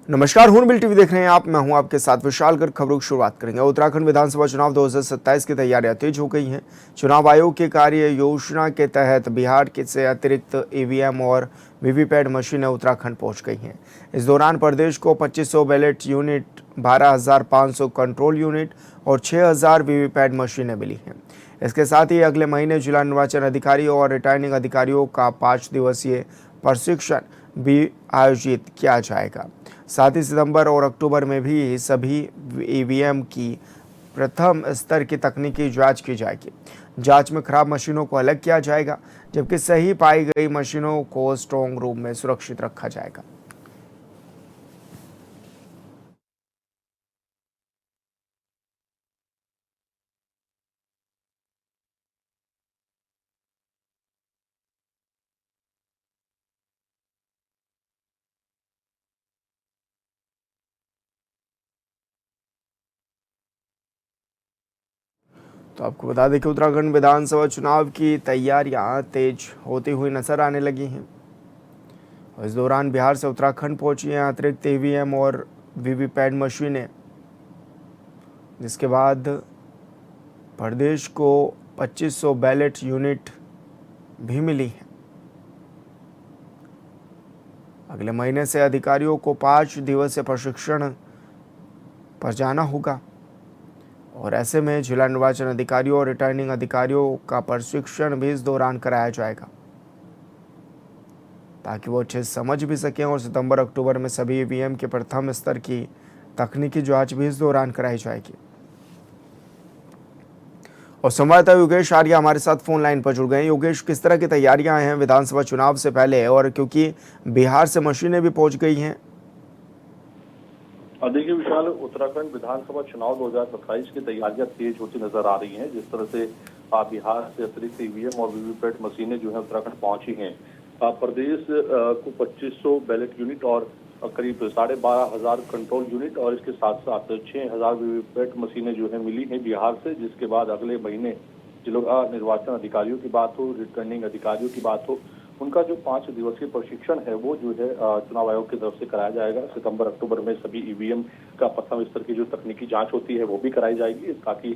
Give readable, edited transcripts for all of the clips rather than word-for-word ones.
नमस्कार, हूनबिल टीवी देख रहे हैं आप। मैं हूं आपके साथ विशाल कर खबरों की शुरुआत करेंगे। उत्तराखंड विधानसभा चुनाव 2027 की तैयारियां तेज हो गई हैं। चुनाव आयोग की कार्य योजना के तहत बिहार के से अतिरिक्त ईवीएम और वीवीपैट मशीनें उत्तराखंड पहुंच गई हैं। इस दौरान प्रदेश को 2500 बैलेट यूनिट, 12,500 कंट्रोल यूनिट और 6,000 वीवीपैट मशीनें मिली हैं। इसके साथ ही अगले महीने जिला निर्वाचन अधिकारियों और रिटर्निंग अधिकारियों का 5 दिवसीय प्रशिक्षण भी आयोजित किया जाएगा। साथ ही सितंबर और अक्टूबर में भी सभी ईवीएम की प्रथम स्तर की तकनीकी जांच की जाएगी। जांच में खराब मशीनों को अलग किया जाएगा, जबकि सही पाई गई मशीनों को स्ट्रांग रूम में सुरक्षित रखा जाएगा। तो आपको बता दें कि उत्तराखंड विधानसभा चुनाव की तैयारियां तेज होती हुई नजर आने लगी हैं। इस दौरान बिहार से उत्तराखंड पहुंची हैं अतिरिक्त ईवीएम और वीवीपैट मशीनें, जिसके बाद प्रदेश को 2500 बैलेट यूनिट भी मिली है। अगले महीने से अधिकारियों को 5 दिवसीय प्रशिक्षण पर जाना होगा और ऐसे में जिला निर्वाचन अधिकारियों और रिटर्निंग अधिकारियों का प्रशिक्षण भी इस दौरान कराया जाएगा, ताकि वो अच्छे से समझ भी सकें। और सितंबर अक्टूबर में सभी ईवीएम के प्रथम स्तर की तकनीकी जांच भी इस दौरान कराई जाएगी। और संवाददाता योगेश आर्य हमारे साथ फोन लाइन पर जुड़ गए हैं। योगेश, किस तरह की तैयारियां हैं विधानसभा चुनाव से पहले, और क्योंकि बिहार से मशीनें भी पहुंच गई हैं? देखिए विशाल, उत्तराखंड विधानसभा चुनाव 2027 की तैयारियां तेज होती नजर आ रही हैं। जिस तरह से बिहार से अतिरिक्त ईवीएम और वीवीपैट मशीनें जो है उत्तराखंड पहुंची हैं। प्रदेश को 2500 बैलेट यूनिट और करीब 12,500 कंट्रोल यूनिट और इसके साथ साथ 6,000 वीवीपैट मशीनें जो है मिली हैं बिहार से। जिसके बाद अगले महीने जिला निर्वाचन अधिकारियों की बात हो, रिटर्निंग अधिकारियों की बात हो, उनका जो 5 दिवसीय प्रशिक्षण है वो जो है चुनाव आयोग की तरफ से कराया जाएगा। सितंबर अक्टूबर में सभी ईवीएम का प्रथम स्तर की जो तकनीकी जांच होती है वो भी कराई जाएगी, ताकि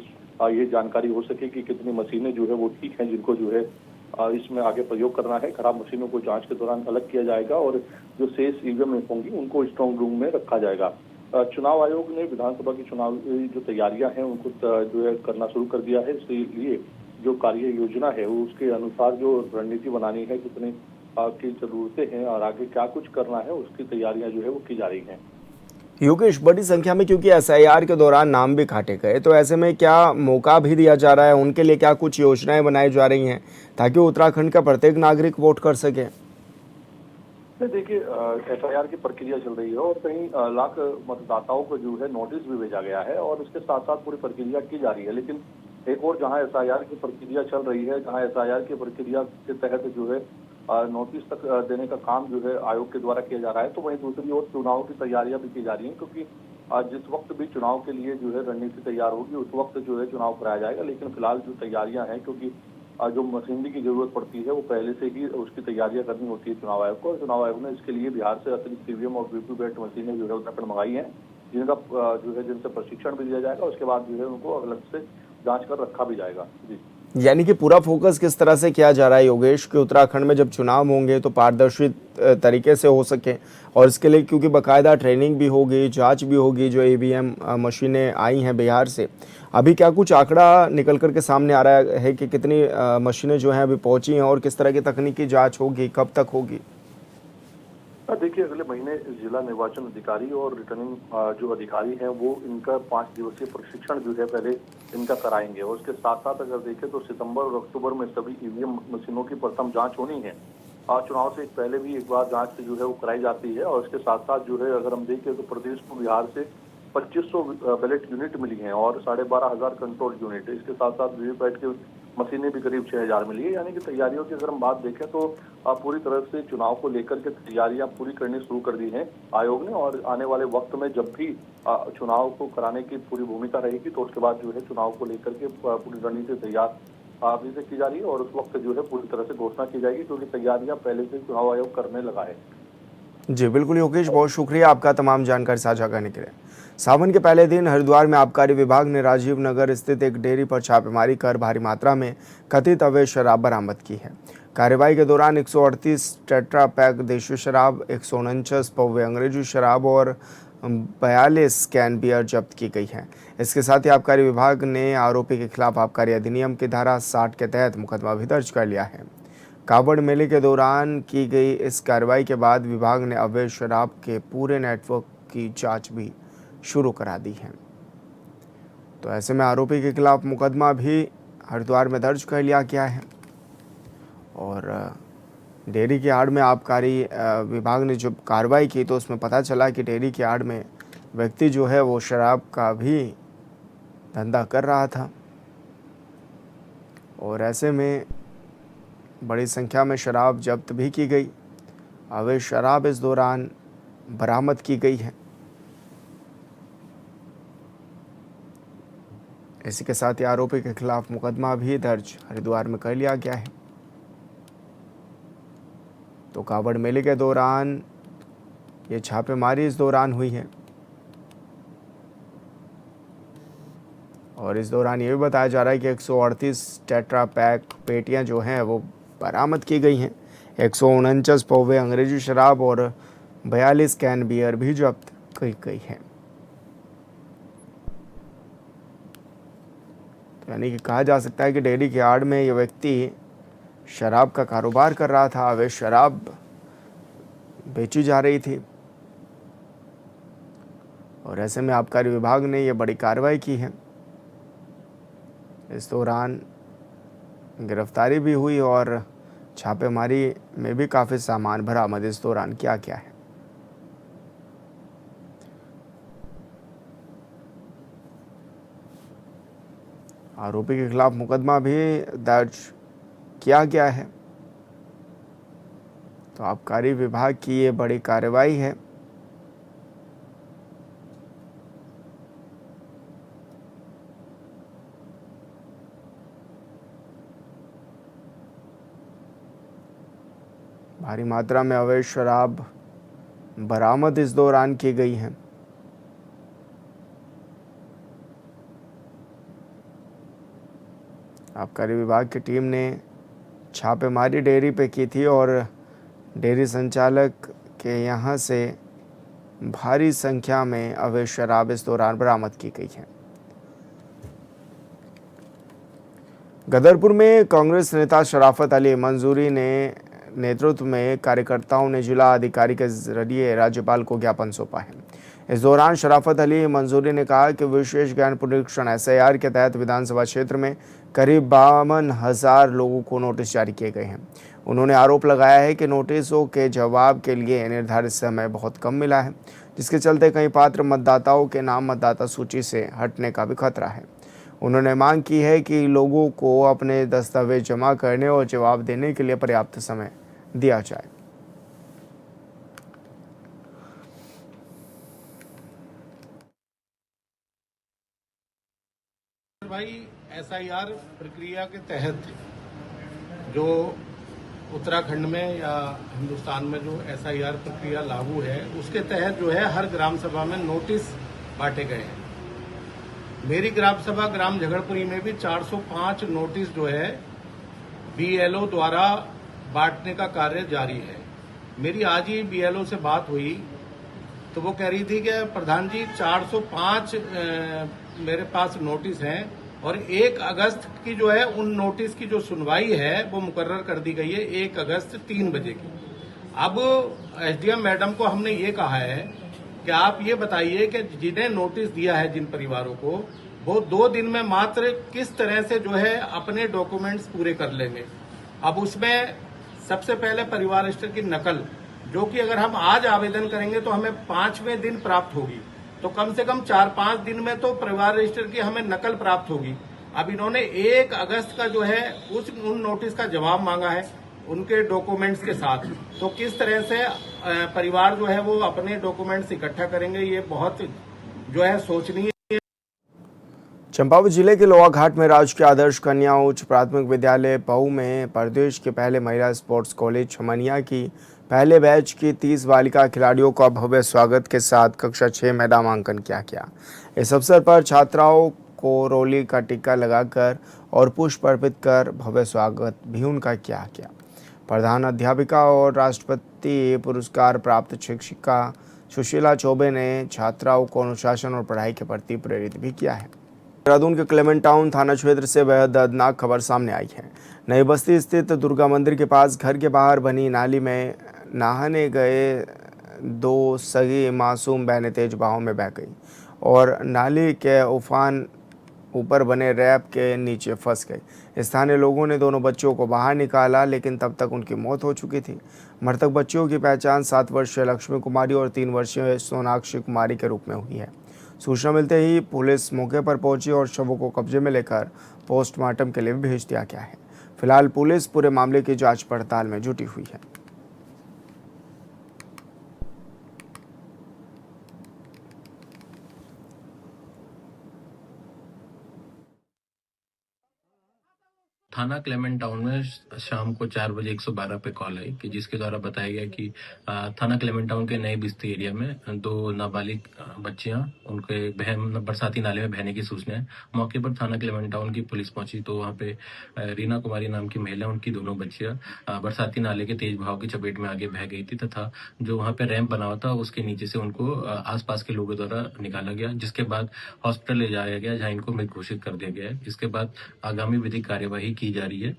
ये जानकारी हो सके कि कितनी मशीनें जो है वो ठीक हैं, जिनको जो है इसमें आगे प्रयोग करना है। खराब मशीनों को जांच के दौरान अलग किया जाएगा और जो शेष ईवीएम होंगी उनको स्ट्रांग रूम में रखा जाएगा। चुनाव आयोग ने विधानसभा की चुनाव जो तैयारियां हैं उनको जो है करना शुरू कर दिया है। इसलिए जो कार्य योजना है उसके अनुसार जो रणनीति बनानी है, कितने की जरूरतें हैं और आगे क्या कुछ करना है, उसकी तैयारियां जो है वो की जा रही हैं। योगेश, बड़ी संख्या में क्योंकि एसआईआर के दौरान नाम भी काटे गए, तो ऐसे में क्या मौका भी दिया जा रहा है उनके लिए? क्या कुछ योजनाएं बनाई जा रही हैं ताकि उत्तराखंड का प्रत्येक नागरिक वोट कर सके? देखिए, एफआईआर की प्रक्रिया चल रही है और कई लाख मतदाताओं को जो है नोटिस भी भेजा गया है और उसके साथ साथ पूरी प्रक्रिया की जा रही है। लेकिन एक और जहां एसआईआर की प्रक्रिया चल रही है, जहां एसआईआर की प्रक्रिया के तहत जो है नोटिस तक देने का काम जो है आयोग के द्वारा किया जा रहा है, तो वहीं दूसरी ओर चुनाव की तैयारियां भी की जा रही हैं। क्योंकि जिस वक्त भी चुनाव के लिए जो है रणनीति तैयार होगी उस वक्त जो है चुनाव कराया जाएगा। लेकिन फिलहाल जो तैयारियां हैं, क्योंकि जो मशीनरी की जरूरत पड़ती है वो पहले से ही उसकी तैयारियां करनी होती है चुनाव आयोग को। और चुनाव आयोग ने इसके लिए बिहार से अतिरिक्त ईवीएम और वीवीपैट मशीनें जो है उत्तराखंड मंगाई हैं, जिनका जो है जिनसे प्रशिक्षण भी दिया जाएगा। उसके बाद जो है उनको अलग से जांच कर रखा भी जाएगा। जी, यानी कि पूरा फोकस किस तरह से किया जा रहा है योगेश, कि उत्तराखंड में जब चुनाव होंगे तो पारदर्शी तरीके से हो सके, और इसके लिए क्योंकि बाकायदा ट्रेनिंग भी होगी, जांच भी होगी। जो ईवीएम मशीनें आई हैं बिहार से, अभी क्या कुछ आंकड़ा निकल कर के सामने आ रहा है कि कितनी मशीनें जो हैं अभी पहुंची हैं, और किस तरह की तकनीकी जांच होगी, कब तक होगी? देखिए, अगले महीने जिला निर्वाचन अधिकारी और रिटर्निंग जो अधिकारी हैं वो इनका 5 दिवसीय प्रशिक्षण जो है पहले इनका कराएंगे। और उसके साथ साथ अगर देखें तो सितंबर और अक्टूबर में सभी ईवीएम मशीनों की प्रथम जांच होनी है। चुनाव से पहले भी एक बार जांच जो है वो कराई जाती है। और इसके साथ साथ जो है अगर हम देखें तो प्रदेश को बिहार से 2500 बैलेट यूनिट मिली हैं और 12,500 कंट्रोल यूनिट। इसके साथ साथ वीवीपैट की मशीनें भी करीब 6,000 मिली है। यानी कि तैयारियों की अगर हम बात देखें तो पूरी तरह से चुनाव को लेकर के तैयारियां पूरी करनी शुरू कर दी हैं आयोग ने। और आने वाले वक्त में जब भी चुनाव को कराने की पूरी भूमिका रहेगी तो उसके बाद जो है चुनाव को लेकर के पूरी रणनीति तैयार अभी से की जा रही है। और उस वक्त जो है पूरी तरह से घोषणा की जाएगी, क्योंकि तैयारियां पहले से चुनाव आयोग करने लगा है। जी बिल्कुल योगेश, बहुत शुक्रिया आपका तमाम जानकारी साझा करने के लिए। सावन के पहले दिन हरिद्वार में आबकारी विभाग ने राजीव नगर स्थित एक डेयरी पर छापेमारी कर भारी मात्रा में कथित अवैध शराब बरामद की है। कार्रवाई के दौरान 138 टेट्रा पैक देशी शराब, 149 पौवे अंग्रेजी शराब और 42 कैन बियर जब्त की गई है। इसके साथ ही आबकारी विभाग ने आरोपी के खिलाफ आबकारी अधिनियम की धारा 60 के तहत मुकदमा भी दर्ज कर लिया है। कावड़ मेले के दौरान की गई इस कार्रवाई के बाद विभाग ने अवैध शराब के पूरे नेटवर्क की जांच भी शुरू करा दी है। तो ऐसे में आरोपी के खिलाफ मुकदमा भी हरिद्वार में दर्ज कर लिया गया है। और डेयरी की आड़ में आबकारी विभाग ने जब कार्रवाई की तो उसमें पता चला कि डेयरी की आड़ में व्यक्ति जो है वो शराब का भी धंधा कर रहा था और ऐसे में बड़ी संख्या में शराब जब्त भी की गई। अवैध शराब इस दौरान बरामद की गई है। इसी के साथ ही आरोपी के खिलाफ मुकदमा भी दर्ज हरिद्वार में कर लिया गया है। तो कावड़ मेले के दौरान ये छापेमारी इस दौरान हुई है और इस दौरान ये भी बताया जा रहा है कि 138 टेट्रा पैक पेटियां जो हैं वो बरामद की गई हैं। 149 पौवे अंग्रेजी शराब और 42 कैन बियर भी जब्त की गई है। तो यानी कि कहा जा सकता है कि डेयरी की आड़ में ये व्यक्ति शराब का कारोबार कर रहा था, अवैध शराब बेची जा रही थी और ऐसे में आबकारी विभाग ने ये बड़ी कार्रवाई की है। इस दौरान गिरफ्तारी भी हुई और छापेमारी में भी काफ़ी सामान बरामद इस दौरान किया गया है। आरोपी के खिलाफ मुकदमा भी दर्ज किया गया है। तो आबकारी विभाग की ये बड़ी कार्रवाई है। भारी मात्रा में अवैध शराब बरामद इस दौरान की गई है। आबकारी विभाग की टीम ने छापेमारी डेयरी पे की थी और डेयरी संचालक के यहां से भारी संख्या में अवैध शराब इस दौरान बरामद की गई है। गदरपुर में कांग्रेस नेता शराफत अली मंजूरी ने नेतृत्व में कार्यकर्ताओं ने जिला अधिकारी के जरिए राज्यपाल को ज्ञापन सौंपा है। इस दौरान शराफत अली मंजूरी ने कहा कि विशेष ज्ञान पुनरीक्षण SIR के तहत विधानसभा क्षेत्र में करीब 52,000 लोगों को नोटिस जारी किए गए हैं। उन्होंने आरोप लगाया है कि नोटिसों के जवाब के लिए निर्धारित समय बहुत कम मिला है, जिसके चलते कई पात्र मतदाताओं के नाम मतदाता सूची से हटने का भी खतरा है। उन्होंने मांग की है कि लोगों को अपने दस्तावेज जमा करने और जवाब देने के लिए पर्याप्त समय दिया जाए। भाई SIR प्रक्रिया के तहत जो उत्तराखंड में या हिंदुस्तान में जो SIR प्रक्रिया लागू है उसके तहत जो है हर ग्राम सभा में नोटिस बांटे गए हैं। मेरी ग्राम सभा ग्राम झगड़पुरी में भी 405 नोटिस जो है BLO द्वारा बांटने का कार्य जारी है। मेरी आज ही BLO से बात हुई तो वो कह रही थी कि प्रधान जी 405 मेरे पास नोटिस हैं और 1 अगस्त की जो है उन नोटिस की जो सुनवाई है वो मुकर्रर कर दी गई है 1 अगस्त 3 बजे की। अब SDM मैडम को हमने ये कहा है कि आप ये बताइए कि जिन्हें नोटिस दिया है जिन परिवारों को वो 2 दिन में मात्र किस तरह से जो है अपने डॉक्यूमेंट्स पूरे कर लेंगे। अब उसमें सबसे पहले परिवार रजिस्टर की नकल जो कि अगर हम आज आवेदन करेंगे तो हमें 5वें दिन प्राप्त होगी, तो कम से कम 4-5 दिन में तो परिवार रजिस्टर की हमें नकल प्राप्त होगी। अब इन्होंने 1 अगस्त का जो है उन नोटिस का जवाब मांगा है उनके डॉक्यूमेंट्स के साथ। तो किस तरह से परिवार जो है वो अपने डॉक्यूमेंट्स इकट्ठा करेंगे, ये बहुत जो है सोचनीय। चंपावत जिले के लोहा घाट में राजकीय आदर्श कन्या उच्च प्राथमिक विद्यालय पऊ में प्रदेश के पहले महिला स्पोर्ट्स कॉलेज छमनिया की पहले बैच की 30 बालिका खिलाड़ियों का भव्य स्वागत के साथ कक्षा 6 में नामांकन किया गया। इस अवसर पर छात्राओं को रोली का टीका लगाकर और पुष्प अर्पित कर भव्य स्वागत भी उनका किया गया। प्रधान अध्यापिका और राष्ट्रपति पुरस्कार प्राप्त शिक्षिका सुशीला चौबे ने छात्राओं को अनुशासन और पढ़ाई के प्रति प्रेरित भी किया है। देहरादून के क्लेमेंट टाउन थाना क्षेत्र से बेहद दर्दनाक खबर सामने आई है। नई बस्ती स्थित दुर्गा मंदिर के पास घर के बाहर बनी नाली में नहाने गए 2 सगी मासूम बहनें तेज बहाव में बह गई और नाली के उफान ऊपर बने रैप के नीचे फंस गई। स्थानीय लोगों ने दोनों बच्चों को बाहर निकाला, लेकिन तब तक उनकी मौत हो चुकी थी। मृतक बच्चियों की पहचान 7 वर्षीय लक्ष्मी कुमारी और 3 वर्षीय सोनाक्षी कुमारी के रूप में हुई है। सूचना मिलते ही पुलिस मौके पर पहुंची और शवों को कब्जे में लेकर पोस्टमार्टम के लिए भेज दिया गया है। फिलहाल पुलिस पूरे मामले की जांच पड़ताल में जुटी हुई है। थाना क्लेमेंट टाउन में शाम को 4 बजे 112 पे कॉल आई कि जिसके द्वारा बताया गया कि थाना क्लेमेंट टाउन के नए बस्ती एरिया में 2 नाबालिग बच्चियां उनके बहन बरसाती नाले में बहने की सूचना है। मौके पर थाना क्लेमेंट टाउन की पुलिस पहुंची तो वहां पे रीना कुमारी नाम की महिला, उनकी दोनों बच्चियां बरसाती नाले के तेज बहाव की चपेट में आगे बह गई थी तथा जो वहां पे रैंप बना हुआ था उसके नीचे से उनको आसपास के लोगों द्वारा निकाला गया, जिसके बाद हॉस्पिटल ले जाया गया जहां इनको मृत घोषित कर दिया गया है। इसके बाद आगामी विधिक कार्यवाही की जा रही है।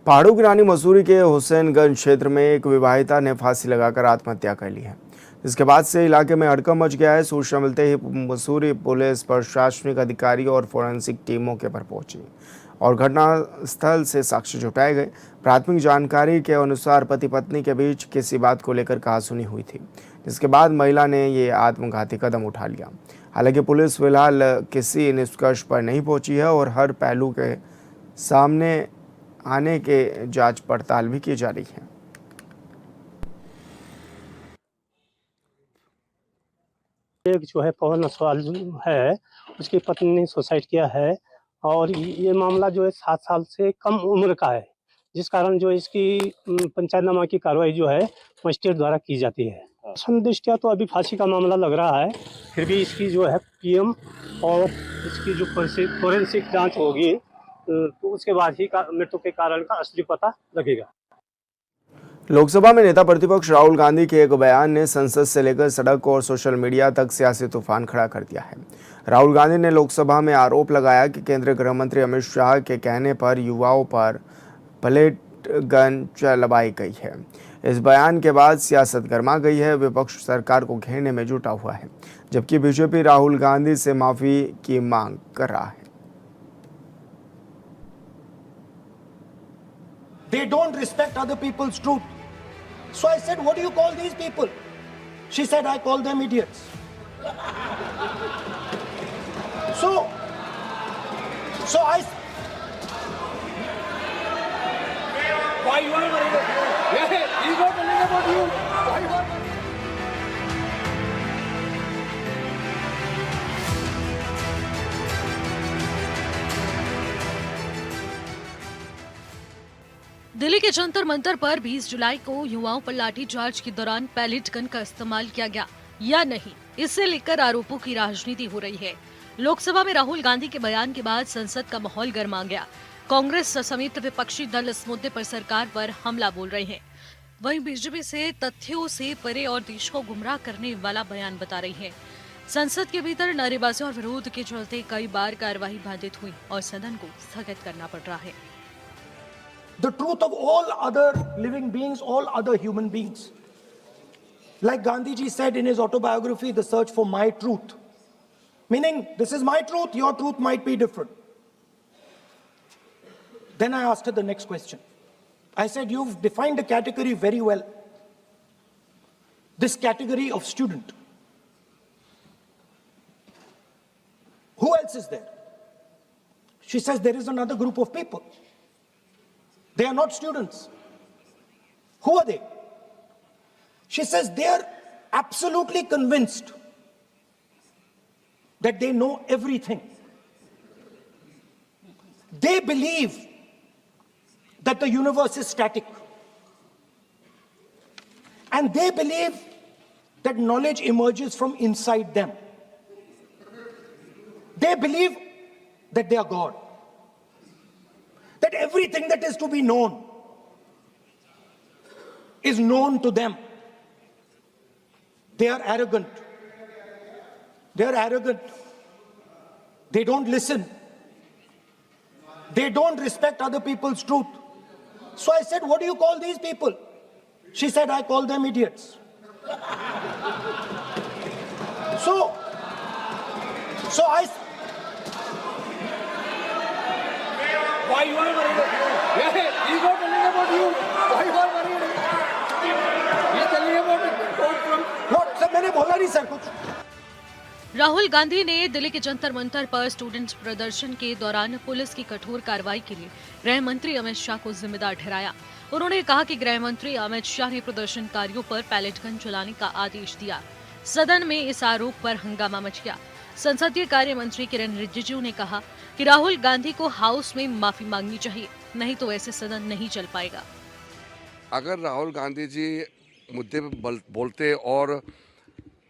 पहाड़ों की रानी मसूरी के हुसैनगंज क्षेत्र में एक विवाहिता ने फांसी लगाकर आत्महत्या कर ली है। इसके बाद से इलाके में हड़कंप मच गया है। सूचना मिलते ही मसूरी पुलिस प्रशासनिक अधिकारी और फोरेंसिक टीम मौके पर पहुंची और घटनास्थल से साक्ष्य जुटाए गए। प्राथमिक जानकारी के अनुसार पति पत्नी के बीच किसी बात को लेकर कहासुनी हुई थी, जिसके बाद महिला ने ये आत्मघाती कदम उठा लिया। हालांकि पुलिस फिलहाल किसी निष्कर्ष पर नहीं पहुंची है और हर पहलू के सामने आने के जांच पड़ताल भी की जा रही है। एक जो है पवन असवाल जो है उसकी पत्नी ने सुसाइड किया है और ये मामला जो है 7 साल से कम उम्र का है, जिस कारण जो इसकी पंचायतनामा की कार्रवाई जो है मजिस्ट्रेट द्वारा की जाती है। संदृष्टिया तो अभी फांसी का मामला लग रहा है, फिर भी इसकी जो है पीएम और इसकी जो फोरेंसिक जांच होगी तो उसके बाद ही मृत्यु के कारण का असली पता लगेगा। लोकसभा में नेता प्रतिपक्ष राहुल गांधी के एक बयान ने संसद से लेकर सड़क और सोशल मीडिया तक सियासी तूफान खड़ा कर दिया है। राहुल गांधी ने लोकसभा में आरोप लगाया कि केंद्रीय गृह मंत्री अमित शाह के कहने पर युवाओं पर पलेट गन चलवाई गई है। इस बयान के बाद सियासत गर्मा गई है। विपक्ष सरकार को घेरने में जुटा हुआ है, जबकि बीजेपी राहुल गांधी से माफी की मांग कर रहा है। They don't respect other people's truth. So I said, what do you call these people? She said, I call them idiots. So I... Why you are worried about you? Yeah, he's not telling about you. Why you are... Delhi के जंतर मंतर पर 20 जुलाई को युवाओं पर लाठीचार्ज के दौरान pellet gun का इस्तेमाल किया गया या नहीं, इससे लेकर आरोपों की राजनीति हो रही है। लोकसभा में राहुल गांधी के बयान के बाद संसद का माहौल गर्मा गया। कांग्रेस समेत विपक्षी दल इस मुद्दे पर सरकार पर हमला बोल रहे हैं। वहीं बीजेपी से तथ्यों से परे और देश को गुमराह करने वाला बयान बता रही है। संसद के भीतर नारेबाजी और विरोध के चलते कई बार कार्यवाही बाधित हुई और सदन को स्थगित करना पड़ रहा है। The truth of all other living beings, all other human beings. Like Gandhi ji said in his autobiography, The Search for My Truth. Meaning, this is my truth, your truth might be different. Then I asked her the next question. I said, you've defined a category very well. This category of student. Who else is there? She says, there is another group of people. They are not students. Who are they? She says they are absolutely convinced that they know everything. They believe that the universe is static. And they believe that knowledge emerges from inside them. They believe that they are God, that everything that is to be known is known to them. They are arrogant. They are arrogant. They don't listen. They don't respect other people's truth. So I said, what do you call these people? She said, I call them idiots. So I. Why you are worried? Yeah, he's not telling about you. Why you are worried? He's telling about it. What? Sir मैंने बोला नहीं sir कुछ. राहुल गांधी ने दिल्ली के जंतर मंतर पर students प्रदर्शन के दौरान पुलिस की कठोर कार्रवाई के लिए गृह मंत्री अमित शाह को जिम्मेदार ठहराया। उन्होंने कहा कि गृह मंत्री अमित शाह ने प्रदर्शनकारियों पर पैलेट गन चलाने का आदेश दिया। सदन में इस आरोप पर हंगामा मच गया। संसदीय कार्य मंत्री किरेन रिजिजू ने कहा कि राहुल गांधी को हाउस में माफी मांगनी चाहिए, नहीं तो ऐसे सदन नहीं चल पाएगा। अगर राहुल गांधी जी मुद्दे पे बोलते और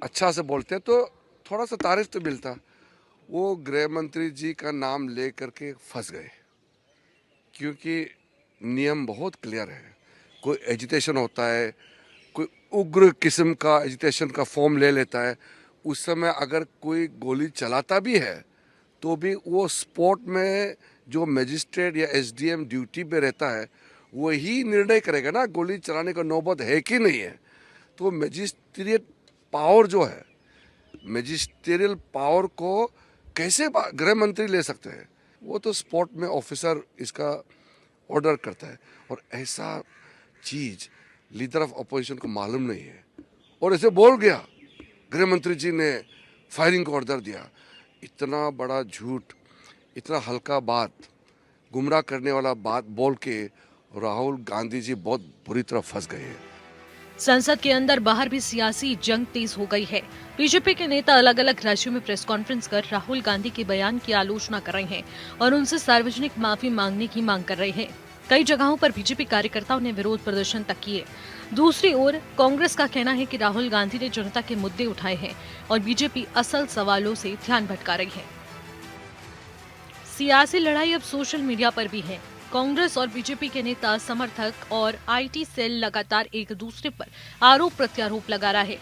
अच्छा से बोलते तो थोड़ा सा तारीफ तो मिलता। वो गृह मंत्री जी का नाम ले करके फंस गए, क्योंकि नियम बहुत क्लियर है। कोई एजिटेशन होता है, कोई उग्र किस्म का एजिटेशन का फॉर्म ले लेता है, उस समय अगर कोई गोली चलाता भी है तो भी वो स्पॉट में जो मजिस्ट्रेट या एसडीएम ड्यूटी पे रहता है वही निर्णय करेगा ना गोली चलाने का नौबत है कि नहीं है। तो मजिस्ट्रियल पावर जो है, मजिस्ट्रियल पावर को कैसे गृह मंत्री ले सकते हैं? वो तो स्पॉट में ऑफिसर इसका ऑर्डर करता है, और ऐसा चीज लीडर ऑफ अपोजिशन को मालूम नहीं है और ऐसे बोल गया। गृह मंत्री जी ने फायरिंग का ऑर्डर दिया। इतना बड़ा झूठ, इतना हल्का बात, गुमराह करने वाला बात बोल के राहुल गांधी जी बहुत बुरी तरह फंस गए हैं। संसद के अंदर बाहर भी सियासी जंग तेज हो गई है। बीजेपी के नेता अलग अलग राज्यों में प्रेस कॉन्फ्रेंस कर राहुल गांधी के बयान की आलोचना कर रहे हैं और उनसे सार्वजनिक माफी मांगने की मांग कर रहे हैं। कई जगहों पर बीजेपी कार्यकर्ताओं ने विरोध प्रदर्शन तक किए। दूसरी ओर कांग्रेस का कहना है कि राहुल गांधी ने जनता के मुद्दे उठाए हैं और बीजेपी असल सवालों से ध्यान भटका रही है। सियासी लड़ाई अब सोशल मीडिया पर भी है। कांग्रेस और बीजेपी के नेता, समर्थक और आईटी सेल लगातार एक दूसरे पर आरोप प्रत्यारोप लगा रहा है।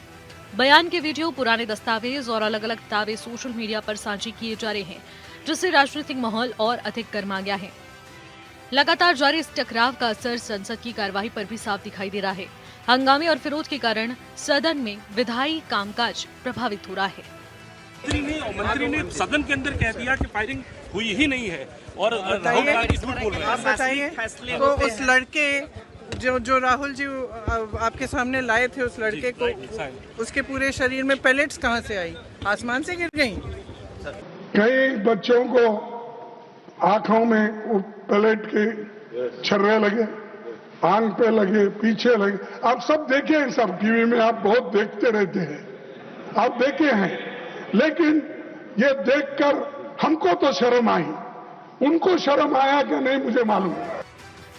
बयान के वीडियो, पुराने दस्तावेज और अलग अलग दावे सोशल मीडिया पर साझे किए जा रहे हैं, जिससे राजनीतिक माहौल और अधिक गर्मा गया है। लगातार जारी इस टकराव का असर संसद की कार्यवाही पर भी साफ दिखाई दे रहा है। हंगामे और विरोध के कारण सदन में विधायी कामकाज प्रभावित हो रहा है। मंत्री ने सदन के अंदर कह दिया कि फायरिंग हुई ही नहीं है और राहुल गांधी झूठ बोल रहे हैं। आप बताइए, तो उस लड़के जो राहुल जी आपके सामने लाए थे, उस लड़के को, उसके पूरे शरीर में पैलेट्स कहाँ से आई? आसमान से गिर गई? कई बच्चों को आंखों में पैलेट के छर्रे लगे, आंख पे लगे, पीछे लगे। आप सब देखे हैं, सब टीवी में आप बहुत देखते रहते हैं, आप देखे हैं। लेकिन ये देखकर हमको तो शर्म आई, उनको शर्म आया कि नहीं मुझे मालूम।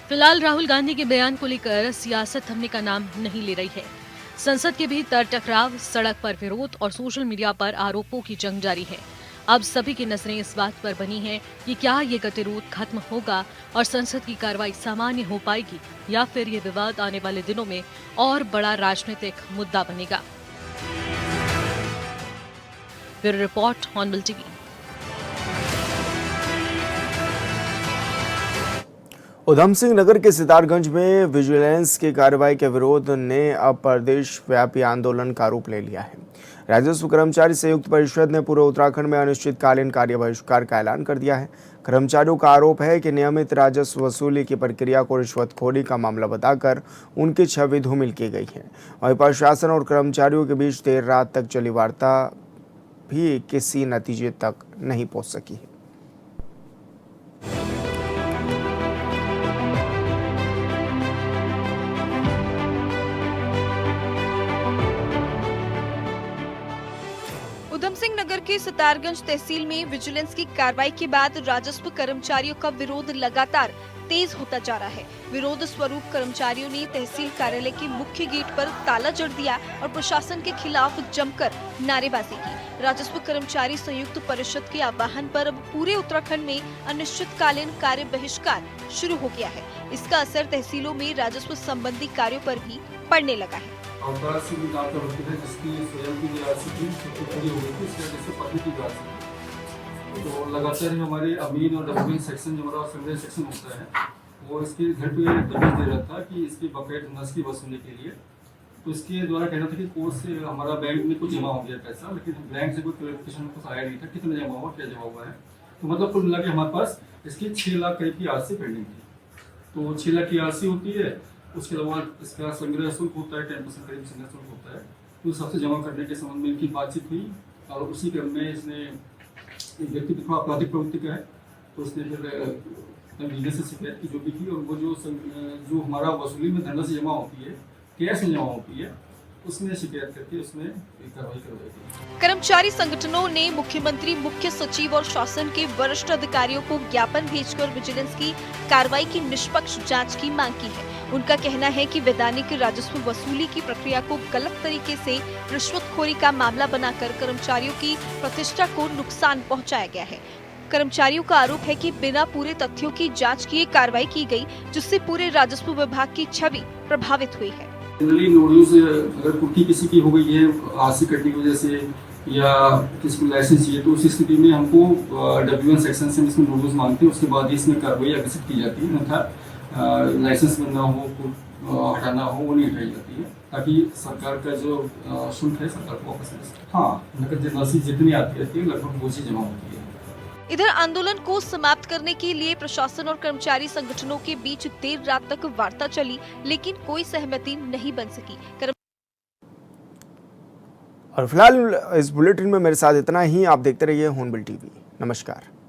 फिलहाल राहुल गांधी के बयान को लेकर सियासत थमने का नाम नहीं ले रही है। संसद के भीतर टकराव, सड़क पर विरोध और सोशल मीडिया पर आरोपों की जंग जारी है। अब सभी की नजरें इस बात पर बनी हैं कि क्या ये गतिरोध खत्म होगा और संसद की कार्रवाई सामान्य हो पाएगी, या फिर ये विवाद आने वाले दिनों में और बड़ा राजनीतिक मुद्दा बनेगा। Bureau report, Hornbill TV. Udham Singh Nagar के सितारगंज में विजिलेंस की कार्रवाई के विरोध ने अब प्रदेश व्यापी आंदोलन का रूप ले लिया है। राजस्व कर्मचारी संयुक्त परिषद ने पूरे उत्तराखंड में अनिश्चितकालीन कार्य बहिष्कार का ऐलान कर दिया है। कर्मचारियों का आरोप है कि नियमित राजस्व वसूली की प्रक्रिया को रिश्वतखोरी का मामला बताकर उनकी छवि धूमिल की गई है। वहीं प्रशासन और कर्मचारियों के बीच देर रात तक चली वार्ता भी किसी नतीजे तक नहीं पहुंच सकी है। उधम सिंह नगर के सितारगंज तहसील में विजिलेंस की कार्रवाई के बाद राजस्व कर्मचारियों का विरोध लगातार तेज होता जा रहा है। विरोध स्वरूप कर्मचारियों ने तहसील कार्यालय के मुख्य गेट पर ताला जड़ दिया और प्रशासन के खिलाफ जमकर नारेबाजी की। राजस्व कर्मचारी संयुक्त परिषद के आह्वान पर अब पूरे उत्तराखंड में अनिश्चितकालीन कार्य बहिष्कार शुरू हो गया है। इसका असर तहसीलों में राजस्व संबंधी कार्यों पर भी पड़ने लगा है। जिसकी स्वयं की निराशा थी पूरी हो गई थी, इस वजह से पत्नी की निराशा थी। तो लगातार हमारे अमीन और डब्ल्यू सेक्शन जो हमारा संग्रह सेक्शन होता है वो इसके घर पे दबिश दे रहा था कि इसकी बकाया धनराशि की वसूली के लिए। तो इसके द्वारा कहना था कि कोर्ट से हमारा बैंक में कुछ जमा हो गया पैसा, लेकिन बैंक से कोई क्लैरिफिकेशन कुछ आया नहीं था कितना जमा हुआ क्या जमा हुआ है। तो मतलब कुल मिला के हमारे पास इसकी 6 लाख करीब की आरसी पेंडिंग थी। तो 6 लाख की आरसी होती है, उसके अलावा इसका संग्रह शुल्क होता है 10% करीब संग्रह शुल्क होता है। तो सबसे जमा करने के संबंध में इनकी बातचीत हुई और उसी क्रम में इसने एक व्यक्ति थोड़ा आपराधिक प्रवृत्ति का है, तो उसने फिर लीडर से शिकायत की जो भी की, और वो जो हमारा वसूली में धनराशि जमा होती है, कैश में जमा होती है, उसमें शिकायत करके उसमें कार्रवाई करवाई गई। कर्मचारी संगठनों ने मुख्यमंत्री, मुख्य सचिव और शासन के वरिष्ठ अधिकारियों को ज्ञापन भेजकर विजिलेंस की कार्रवाई की निष्पक्ष जांच की मांग की है। उनका कहना है कि वैधानिक राजस्व वसूली की प्रक्रिया को गलत तरीके से रिश्वतखोरी का मामला बनाकर कर्मचारियों की प्रतिष्ठा को नुकसान पहुंचाया गया है। कर्मचारियों का आरोप है कि बिना पूरे तथ्यों की जांच किए कार्रवाई की गई, जिससे पूरे राजस्व विभाग की छवि प्रभावित हुई है। जनरली नोटिस अगर कुर्की किसी की हो गई है आरसी कटने की वजह से या किसी को लाइसेंस चाहिए, तो उस स्थिति में हमको W1 सेक्शन से इसमें नोटिस मांगते हैं, उसके बाद ही इसमें कार्रवाई अग्रसित की जाती है। अन्यथा लाइसेंस बनना हो, हटाना हो, वो नहीं हटाई जाती है, ताकि सरकार का जो शुल्क है सरकार को वापस मिल सके। हाँ, नकद राशि जितनी आती रहती है लगभग वो चीज जमा होती है। इधर आंदोलन को समाप्त करने के लिए प्रशासन और कर्मचारी संगठनों के बीच देर रात तक वार्ता चली, लेकिन कोई सहमति नहीं बन सकी। और फिलहाल इस बुलेटिन में मेरे साथ इतना ही। आप देखते रहिए हॉर्नबिल टीवी। नमस्कार।